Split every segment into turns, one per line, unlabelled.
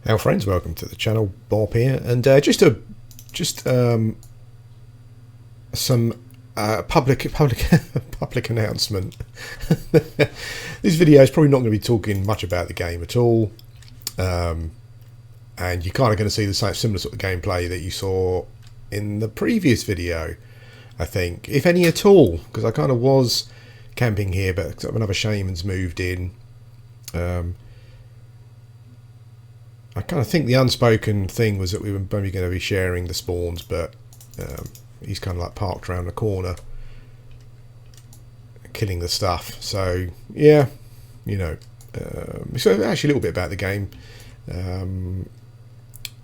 Our friends, welcome to the channel. Bob here, and some public announcement. This video is probably not going to be talking much about the game at all, and you're kind of going to see the same similar sort of gameplay that you saw in the previous video, I think, if any at all, because I kind of was camping here, but another shaman's moved in. I kind of think the unspoken thing was that we were maybe going to be sharing the spawns, but he's kind of like parked around the corner killing the stuff. So yeah, you know, so actually a little bit about the game. Got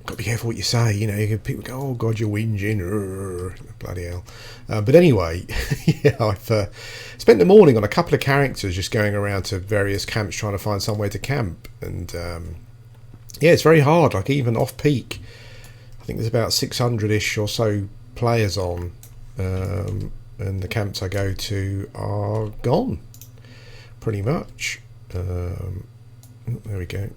to be careful what you say, you know, people go, oh god, you're whinging, bloody hell. But anyway, yeah, I've spent the morning on a couple of characters just going around to various camps trying to find somewhere to camp, and yeah, it's very hard. Like even off peak, I think there's about 600-ish or so players on, and the camps I go to are gone, pretty much. There we go.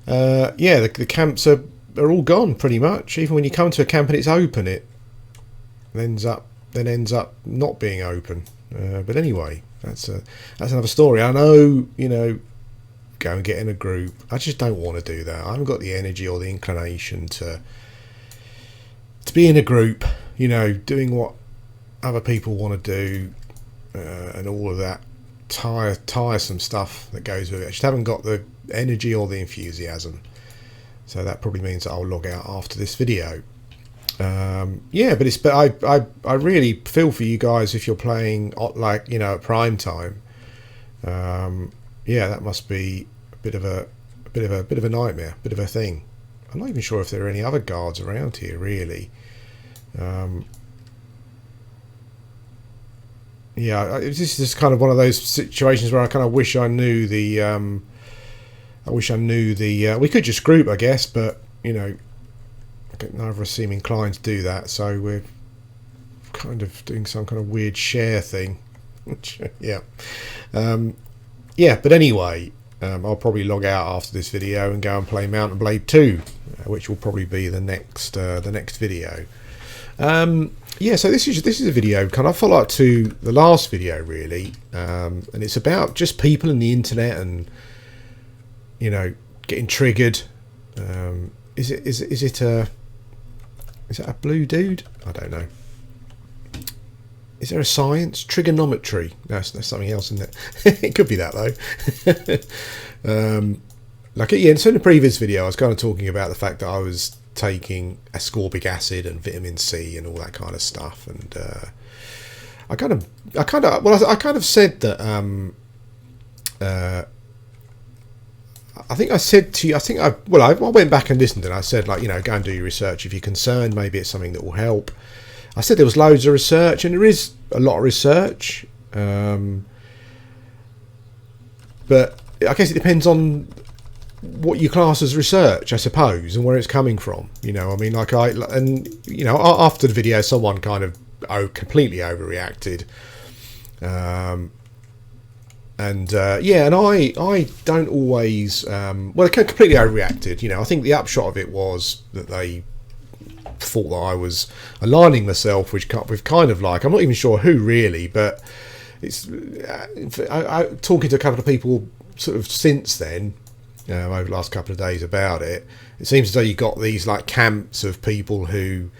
Yeah, the camps are all gone pretty much. Even when you come to a camp and it's open, it ends up not being open. But anyway, that's another story. I know, you know, go and get in a group. I just don't want to do that. I haven't got the energy or the inclination to be in a group, you know, doing what other people want to do, and all of that tiresome stuff that goes with it. I just haven't got the energy or the enthusiasm, so that probably means that I'll log out after this video. Yeah, but I really feel for you guys if you're playing like, you know, at prime time. Yeah, that must be a bit of a nightmare, a bit of a thing. I'm not even sure if there are any other guards around here, really. Yeah, this is just kind of one of those situations where I kind of wish I knew the. We could just group, I guess, but you know, neither of us seem inclined to do that, so we're kind of doing some kind of weird share thing. Yeah. Yeah, but anyway, I'll probably log out after this video and go and play Mountain Blade 2, which will probably be the next video. Yeah, so this is a video kind of follow up to the last video, really, and it's about just people in the internet and, you know, getting triggered. Is it a blue dude? I don't know. Is there a science? Triggernometry. That's something else, isn't it? It could be that though. Like, yeah, so in the previous video I was kind of talking about the fact that I was taking ascorbic acid and vitamin C and all that kind of stuff, and I kind of said that I think I said to you, I went back and listened, and I said, like, you know, go and do your research if you're concerned. Maybe it's something that will help. I said there was loads of research, and there is a lot of research, but I guess it depends on what you class as research, I suppose, and where it's coming from. You know, I mean, like you know, after the video, someone kind of completely overreacted, and yeah, and I don't always well, completely overreacted. You know, I think the upshot of it was that they thought that I was aligning myself with kind of like, I'm not even sure who really, but it's I talking to a couple of people sort of since then, over the last couple of days about it. It seems as though you got these like camps of people in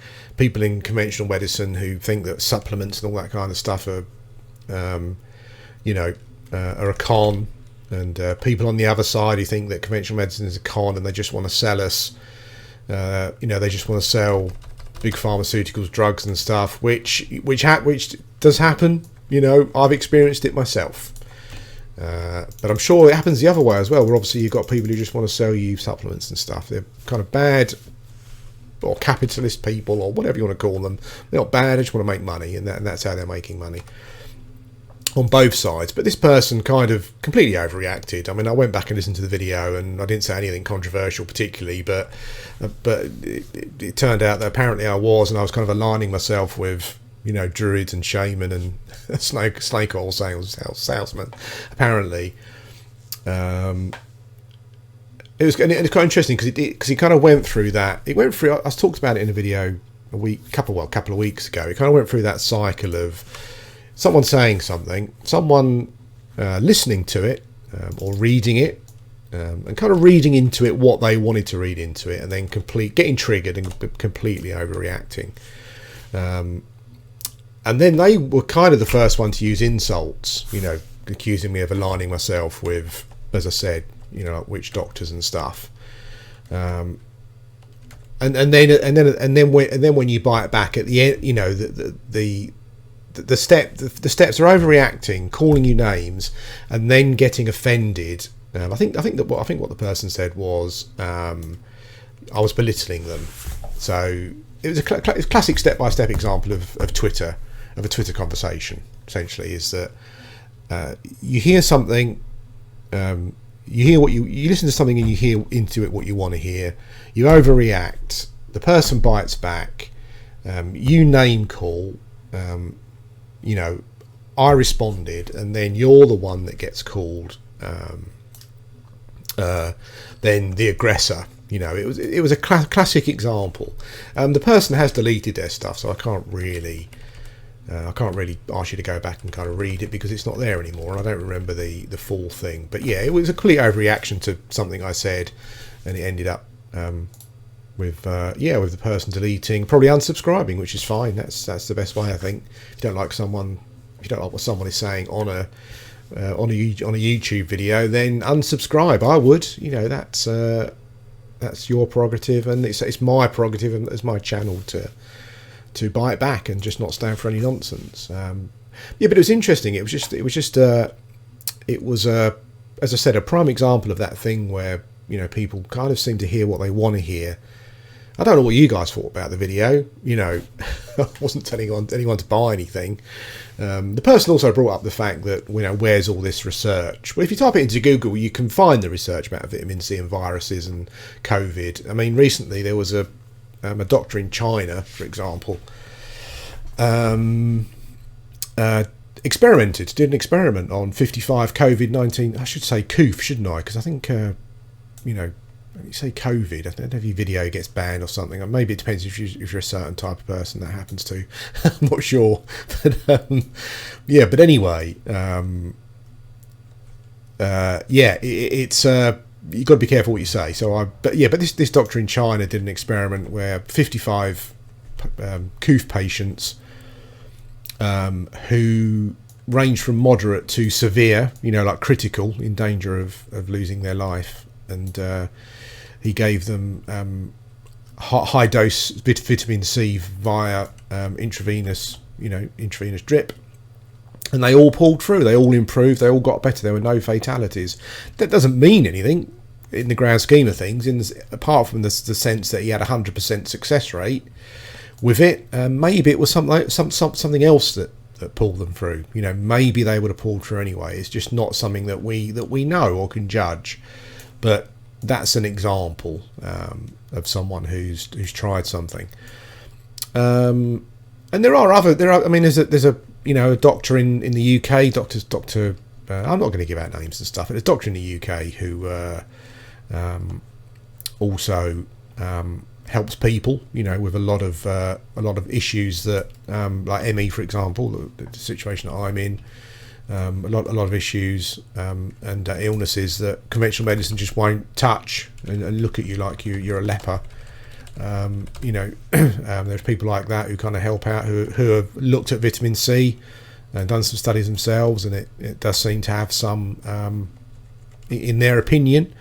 conventional medicine who think that supplements and all that kind of stuff are you know, are a con, and people on the other side who think that conventional medicine is a con and they just want to sell us, you know, they just want to sell big pharmaceuticals, drugs and stuff, which does happen. You know, I've experienced it myself, but I'm sure it happens the other way as well, where obviously you've got people who just want to sell you supplements and stuff. They're kind of bad, or capitalist people, or whatever you want to call them. They're not bad, they just want to make money, and that's how they're making money on both sides. But this person kind of completely overreacted. I mean, I went back and listened to the video, and I didn't say anything controversial particularly, but it turned out that apparently I was kind of aligning myself with, you know, druids and shaman and snake oil salesman, apparently. it's quite interesting because he kind of went through that. It went through. I talked about it in a video a couple of weeks ago. It kind of went through that cycle of someone saying something, someone listening to it or reading it, and kind of reading into it what they wanted to read into it, and then getting triggered and completely overreacting. And then they were kind of the first one to use insults, accusing me of aligning myself with, as I said, like witch doctors and stuff. And then when you bite back at the end, the steps are overreacting, calling you names, and then getting offended. I think what the person said was I was belittling them. So it was a classic step-by-step example of Twitter, of a Twitter conversation. Essentially, is that you hear something, you listen to something and you hear into it what you want to hear. You overreact. The person bites back. You name call. I responded, and then you're the one that gets called. Then the aggressor. It was a classic example. The person has deleted their stuff, so I can't really ask you to go back and kind of read it because it's not there anymore, and I don't remember the full thing. But yeah, it was a complete overreaction to something I said, and it ended up with the person deleting, probably unsubscribing, which is fine. That's the best way, I think. If you don't like what someone is saying on a YouTube video, then unsubscribe. I would. That's your prerogative, and it's my prerogative as my channel to bite back and just not stand for any nonsense. But it was interesting. It was as I said, a prime example of that thing where people kind of seem to hear what they want to hear. I don't know what you guys thought about the video. I wasn't telling anyone to buy anything. The person also brought up the fact that, where's all this research? Well, if you type it into Google, you can find the research about vitamin C and viruses and COVID. I mean, recently there was a doctor in China, for example, did an experiment on 55 COVID-19. I should say COOF, shouldn't I? Because I think, when you say COVID, I don't know if your video gets banned or something. Or maybe it depends if you're a certain type of person that happens to. I'm not sure. But anyway, it's you've got to be careful what you say. But this doctor in China did an experiment where 55 COOF patients who range from moderate to severe, like critical, in danger of losing their life, and he gave them high dose vitamin C via intravenous drip, and they all pulled through. They all improved. They all got better. There were no fatalities. That doesn't mean anything in the grand scheme of things, apart from the sense that he had 100% success rate with it. Maybe it was something else that pulled them through. Maybe they would have pulled through anyway. It's just not something that we know or can judge. But that's an example of someone who's tried something. And there are. I mean, there's a doctor in the UK. Doctor. I'm not going to give out names and stuff. But there's a doctor in the UK who also helps people, with a lot of issues that, like ME, for example, the situation that I'm in. A lot of issues and illnesses that conventional medicine just won't touch and look at you like you're a leper. There's people like that who kind of help out, who have looked at vitamin C and done some studies themselves, and it does seem to have some, in their opinion,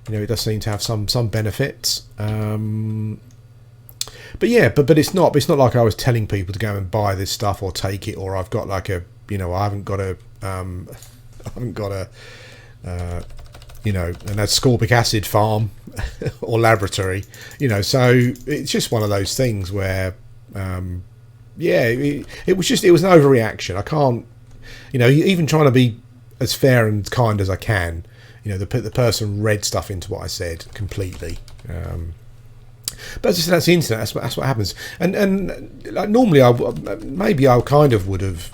it does seem to have some benefits. But it's not like I was telling people to go and buy this stuff or take it, or I've got like a, I haven't got an ascorbic acid farm or laboratory, so it's just one of those things where, it was an overreaction. I can't, even trying to be as fair and kind as I can, the person read stuff into what I said completely. But as I said, that's the internet. That's what happens. And like normally, I kind of would have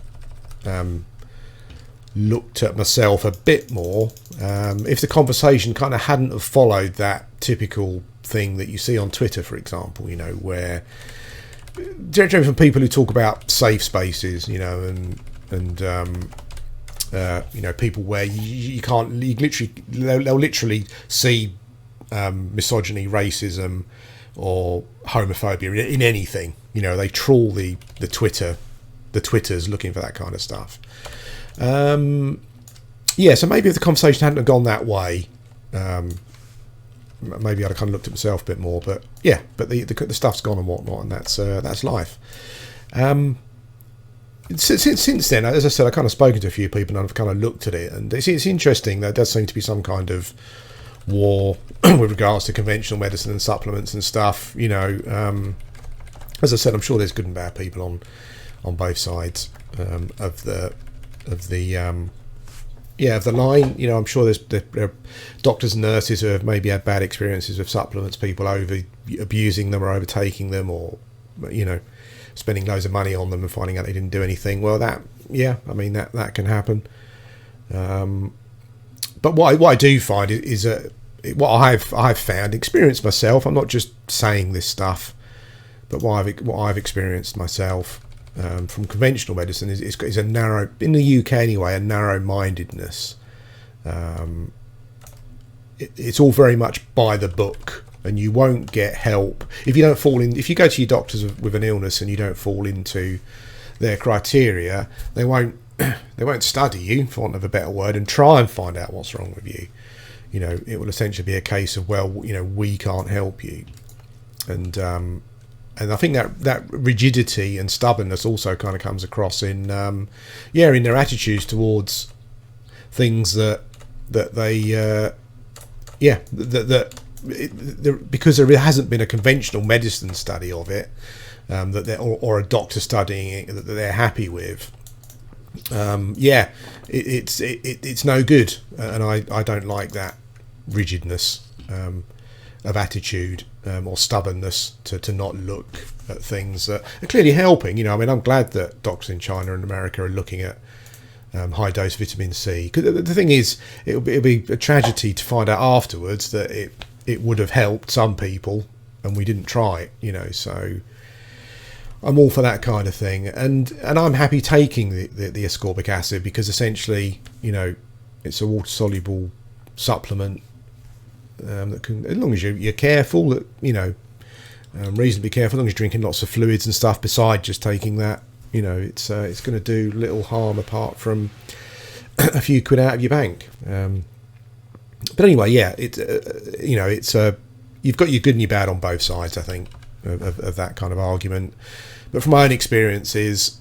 looked at myself a bit more, if the conversation kind of hadn't have followed that typical thing that you see on Twitter, for example, where generally from people who talk about safe spaces, and people where you can't, they'll literally see misogyny, racism, or homophobia in anything. They trawl the Twitters looking for that kind of stuff. So maybe if the conversation hadn't have gone that way, maybe I'd have kind of looked at myself a bit more. But the stuff's gone and whatnot, and that's life. Since then, as I said, I've kind of spoken to a few people and I've kind of looked at it, and it's interesting. There does seem to be some kind of war with regards to conventional medicine and supplements and stuff. As I said, I'm sure there's good and bad people on both sides of the line. I'm sure there are doctors and nurses who have maybe had bad experiences with supplements, people over abusing them or overtaking them, or spending loads of money on them and finding out they didn't do anything. Well, that can happen. But what I do find is what I've found, experienced myself. I'm not just saying this stuff, but what I've experienced myself from conventional medicine is a narrow, in the UK anyway, a narrow-mindedness. It's all very much by the book, and you won't get help if you don't fall in. If you go to your doctors with an illness and you don't fall into their criteria, they won't study you, for want of a better word, and try and find out what's wrong with you. It will essentially be a case of, well, we can't help you, and I think that rigidity and stubbornness also kind of comes across in their attitudes towards things that because there hasn't been a conventional medicine study of it, or a doctor studying it that they're happy with. It's no good, and I don't like that rigidness of attitude or stubbornness to not look at things that are clearly helping. I'm glad that doctors in China and America are looking at high dose vitamin C, because the thing is, it'll be a tragedy to find out afterwards that it would have helped some people and we didn't try it. So I'm all for that kind of thing, and I'm happy taking the ascorbic acid, because essentially, it's a water soluble supplement that can, as long as you're careful, that reasonably careful, as long as you're drinking lots of fluids and stuff besides just taking that, it's going to do little harm apart from a few quid out of your bank. But anyway, it's you've got your good and your bad on both sides, I think, of that kind of argument. But from my own experiences,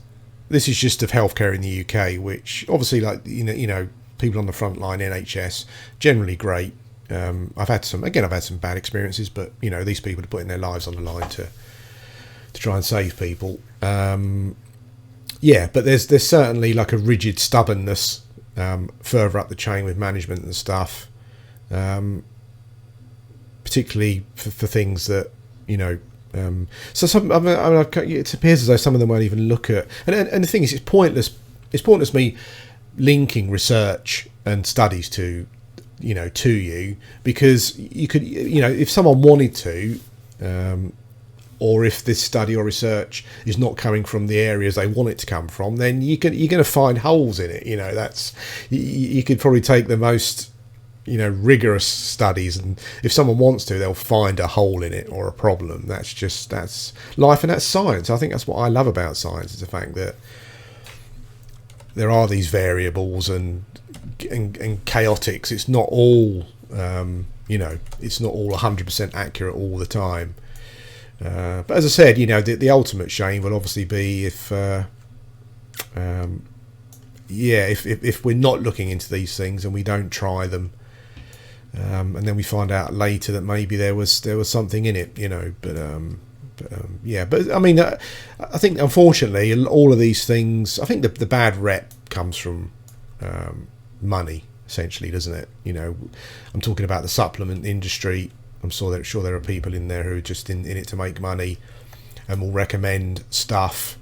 this is just of healthcare in the UK, which obviously, like, people on the front line, NHS, generally great. I've had some bad experiences, but these people are putting their lives on the line to try and save people. But there's certainly like a rigid stubbornness further up the chain with management and stuff, particularly for things that so some. It appears as though some of them won't even look at. And the thing is, it's pointless. It's pointless me linking research and studies to you, because you could, if someone wanted to, or if this study or research is not coming from the areas they want it to come from, then you're going to find holes in it. That's, you could probably take the most rigorous studies, and if someone wants to, they'll find a hole in it or a problem. That's life, and that's science. I think that's what I love about science, is the fact that there are these variables and chaotics. It's not all it's not all 100% accurate all the time. But as I said, the ultimate shame will obviously be if we're not looking into these things and we don't try them, and then we find out later that maybe there was something in it, But I mean, I think unfortunately all of these things, I think the bad rep comes from money, essentially, doesn't it? I'm talking about the supplement industry. I'm sure there are people in there who are just in it to make money and will recommend stuff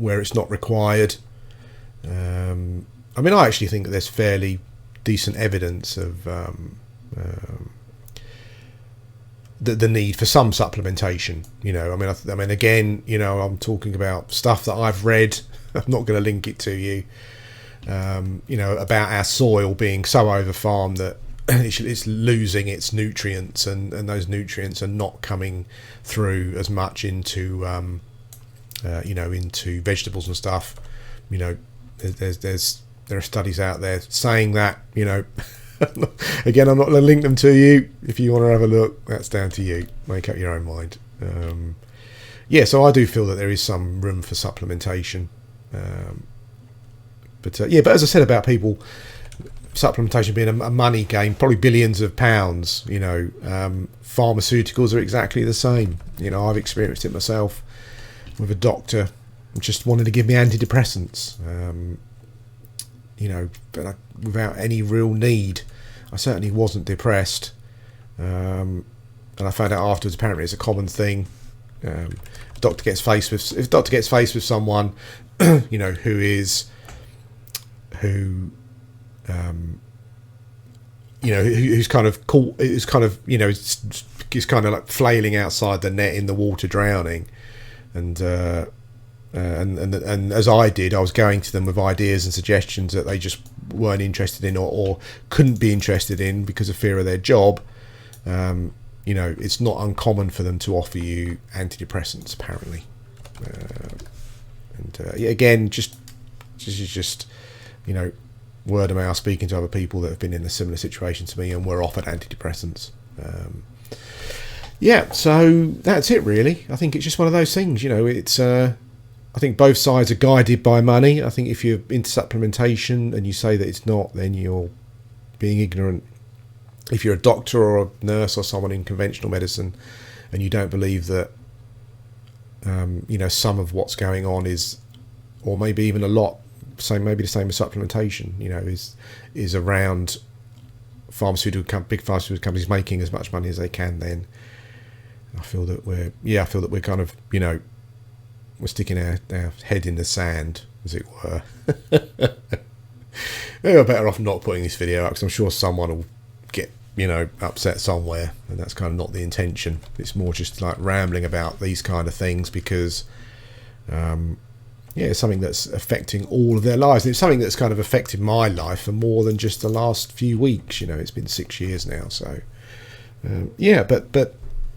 where it's not required. I mean, I actually think that there's fairly decent evidence of the need for some supplementation. You know, I mean, again, you know, I'm talking about stuff that I've read. I'm not going to link it to you. You know, about our soil being so over-farmed that it's losing its nutrients, and those nutrients are not coming through as much into you know, into vegetables and stuff. You know, there are studies out there saying that, you know. Again, I'm not going to link them to you. If you want to have a look, that's down to you. Make up your own mind. Yeah, so I do feel that there is some room for supplementation. But as I said about people, supplementation being a money game, probably billions of pounds. You know, pharmaceuticals are exactly the same. You know, I've experienced it myself with a doctor just wanted to give me antidepressants. You know, but without any real need. I certainly wasn't depressed, and I found out afterwards. Apparently, it's a common thing. If doctor gets faced with someone, you know, who's kind of caught, is kind of, you know, is kind of like flailing outside the net in the water, drowning, and as I did, I was going to them with ideas and suggestions that they just weren't interested in, or couldn't be interested in because of fear of their job. You know, it's not uncommon for them to offer you antidepressants, apparently. Yeah, again, this is just, you know, word of mouth, speaking to other people that have been in a similar situation to me and were offered antidepressants. Yeah, so that's it, really. I think it's just one of those things, you know. It's I think both sides are guided by money. I think if you're into supplementation and you say that it's not, then you're being ignorant. If you're a doctor or a nurse or someone in conventional medicine and you don't believe that, you know, some of what's going on is, or maybe even a lot, maybe the same as supplementation, you know, is around big pharmaceutical companies making as much money as they can, then I feel that we're kind of, you know, we're sticking our head in the sand, as it were. We're better off not putting this video up, because I'm sure someone will get, you know, upset somewhere, and that's kind of not the intention. It's more just like rambling about these kind of things because, it's something that's affecting all of their lives. And it's something that's kind of affected my life for more than just the last few weeks. You know, it's been 6 years now, so but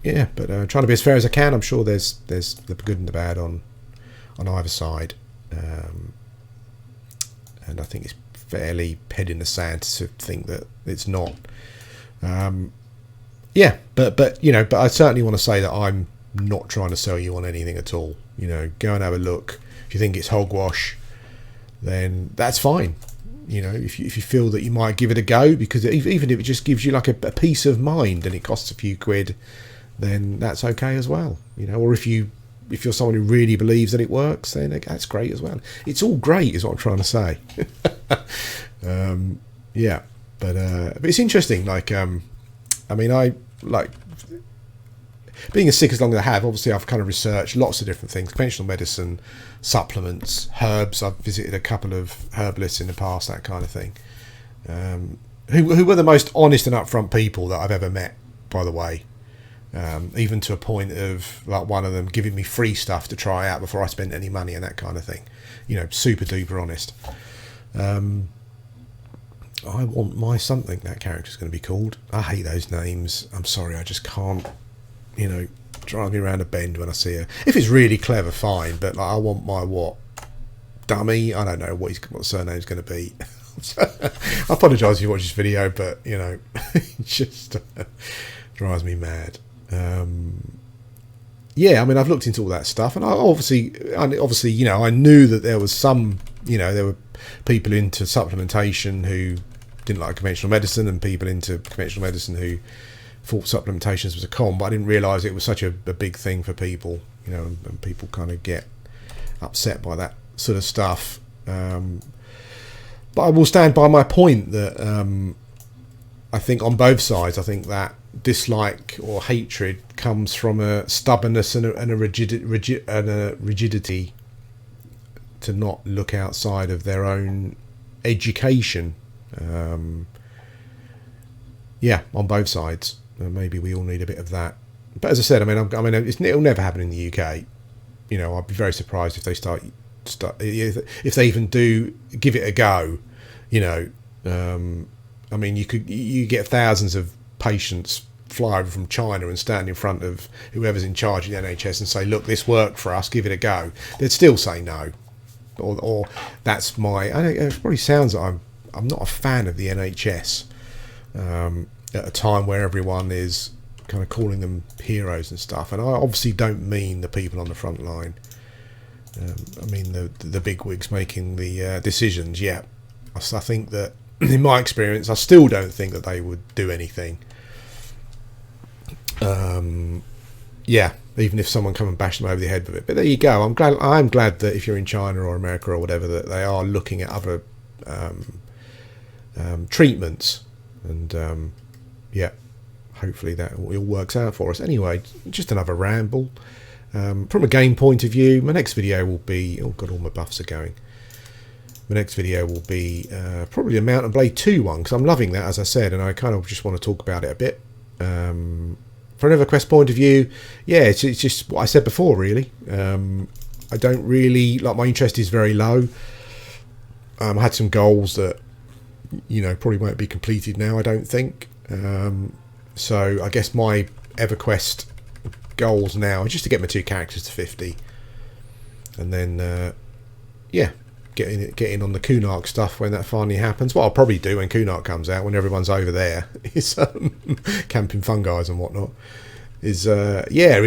trying to be as fair as I can. I'm sure there's the good and the bad on either side, and I think it's fairly head in the sand to think that it's not. But I certainly want to say that I'm not trying to sell you on anything at all. You know, go and have a look. If you think it's hogwash, then that's fine. You know, if you feel that you might give it a go, because even if it just gives you like a peace of mind and it costs a few quid, then that's okay as well. You know, or if you're someone who really believes that it works, then that's great as well. It's all great, is what I'm trying to say. But it's interesting. Like, I mean, I like being as sick as long as I have. Obviously, I've kind of researched lots of different things: conventional medicine, supplements, herbs. I've visited a couple of herbalists in the past, that kind of thing. Who were the most honest and upfront people that I've ever met, by the way. Even to a point of like one of them giving me free stuff to try out before I spent any money and that kind of thing. You know, super duper honest. I want my something, that character's going to be called. I hate those names. I'm sorry, I just can't, you know, drive me around a bend when I see her. If it's really clever, fine, but like, I want my what? Dummy? I don't know what the surname's going to be. I apologise if you watch this video, but, you know, it just drives me mad. I mean, I've looked into all that stuff, and obviously, you know, I knew that there was some, you know, there were people into supplementation who didn't like conventional medicine, and people into conventional medicine who thought supplementations was a con, but I didn't realise it was such a big thing for people, you know, and people kind of get upset by that sort of stuff. But I will stand by my point that I think on both sides, I think that dislike or hatred comes from a stubbornness and a rigidity to not look outside of their own education. Yeah, on both sides. Maybe we all need a bit of that. But as I said, it'll never happen in the UK. You know, I'd be very surprised if they start if they even do give it a go. You know, you get thousands of patients fly over from China and stand in front of whoever's in charge of the NHS and say, look, this worked for us, give it a go. They'd still say no. Or that's it probably sounds like I'm not a fan of the NHS at a time where everyone is kind of calling them heroes and stuff. And I obviously don't mean the people on the front line. I mean the bigwigs making the decisions. Yeah, I think that in my experience, I still don't think that they would do anything. Yeah, even if someone come and bash them over the head with it. But there you go. I'm glad that if you're in China or America or whatever, that they are looking at other treatments, and yeah, hopefully that all works out for us. Anyway, just another ramble. From a game point of view, my next video will be... Oh God, all my buffs are going. My next video will be probably a Mount and Blade 2 one, because I'm loving that, as I said, and I kind of just want to talk about it a bit. From an Everquest point of view, yeah, it's just what I said before, really. I don't really... my interest is very low. I had some goals that, you know, probably won't be completed now, I don't think. So I guess my Everquest goals now are just to get my 2 characters to 50. And then, yeah, get in on the Kunark stuff when that finally happens. What I'll probably do when Kunark comes out, when everyone's over there, is camping fungi and whatnot, is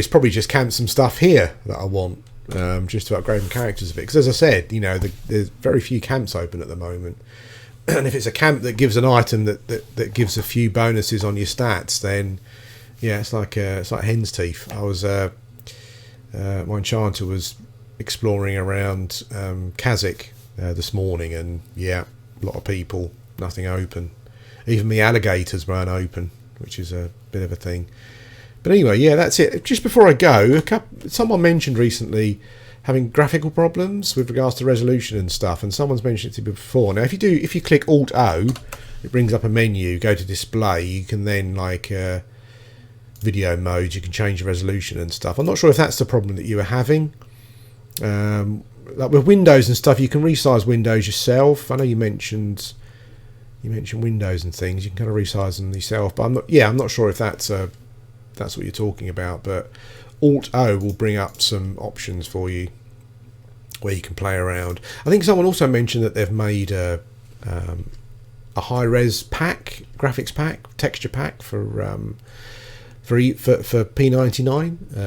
probably just camp some stuff here that I want, just to upgrade my characters a bit. Because as I said, you know, there's very few camps open at the moment. And if it's a camp that gives an item that gives a few bonuses on your stats, then yeah, it's like hen's teeth. I was my enchanter was exploring around Kazakh this morning, and yeah, a lot of people, nothing open. Even the alligators weren't open, which is a bit of a thing. But anyway, yeah, that's it. Just before I go, someone mentioned recently having graphical problems with regards to resolution and stuff, and someone's mentioned it to me before. Now, if you click Alt O, it brings up a menu. Go to display. You can then video mode. You can change the resolution and stuff. I'm not sure if that's the problem that you were having. Like with Windows and stuff, you can resize Windows yourself. I know you mentioned Windows and things. You can kind of resize them yourself, but I'm not sure if that's what you're talking about. But Alt O will bring up some options for you where you can play around. I think someone also mentioned that they've made a high-res pack, graphics pack, texture pack for P99,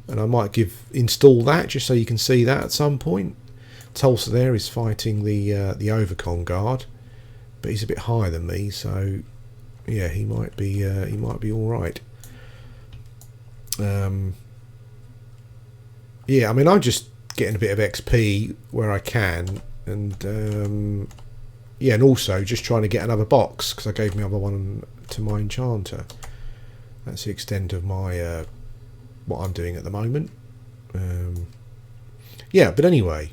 and I might install that just so you can see that at some point. Tulsa there is fighting the Overcon guard, but he's a bit higher than me, so yeah, he might be all right. Yeah, I mean, I'm just getting a bit of XP where I can, and yeah, and also just trying to get another box because I gave my other one to my enchanter. That's the extent of my what I'm doing at the moment. Yeah, but anyway,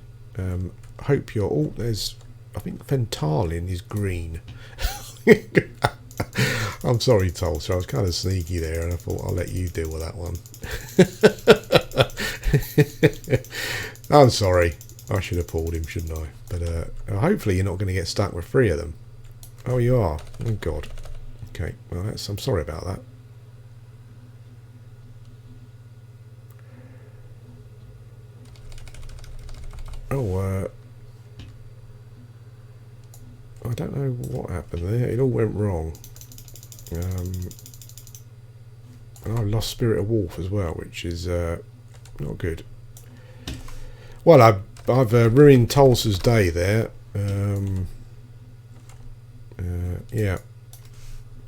hope you're all... There's, I think Fentalin is green. I'm sorry, Tulsa. I was kind of sneaky there, and I thought I'll let you deal with that one. I'm sorry. I should have pulled him, shouldn't I? But hopefully you're not going to get stuck with 3 of them. Oh, you are? Oh, God. Okay, well, I'm sorry about that. Oh, I don't know what happened there. It all went wrong. And I lost Spirit of Wolf as well, which is not good. Well, I've ruined Tulsa's day there. Yeah,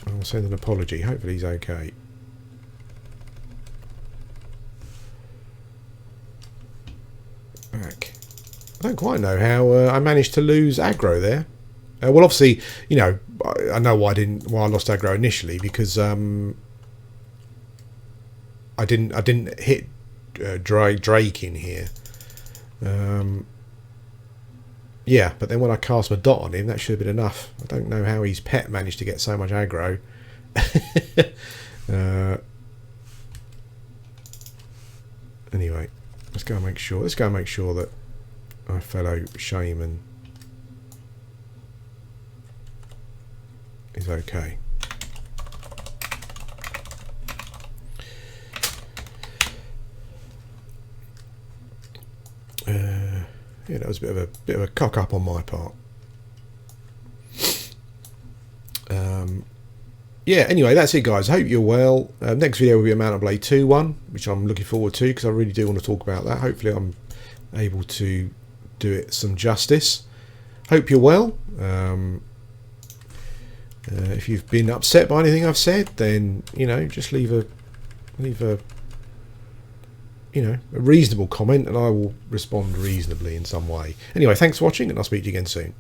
I'll send an apology. Hopefully he's okay. Back. I don't quite know how I managed to lose aggro there. Well, obviously, you know, I know why I lost aggro initially, because I didn't hit Drake in here. Yeah, but then when I cast my dot on him, that should have been enough. I don't know how his pet managed to get so much aggro. Anyway, let's go and make sure. Let's go and make sure that our fellow shaman is okay. Yeah, that was a bit of a cock up on my part. Yeah, anyway, that's it, guys. Hope you're well. Next video will be a Mount and Blade 2 one, which I'm looking forward to because I really do want to talk about that. Hopefully I'm able to do it some justice. Hope you're well. If you've been upset by anything I've said, then, you know, just leave a reasonable comment and I will respond reasonably in some way. Anyway, thanks for watching and I'll speak to you again soon.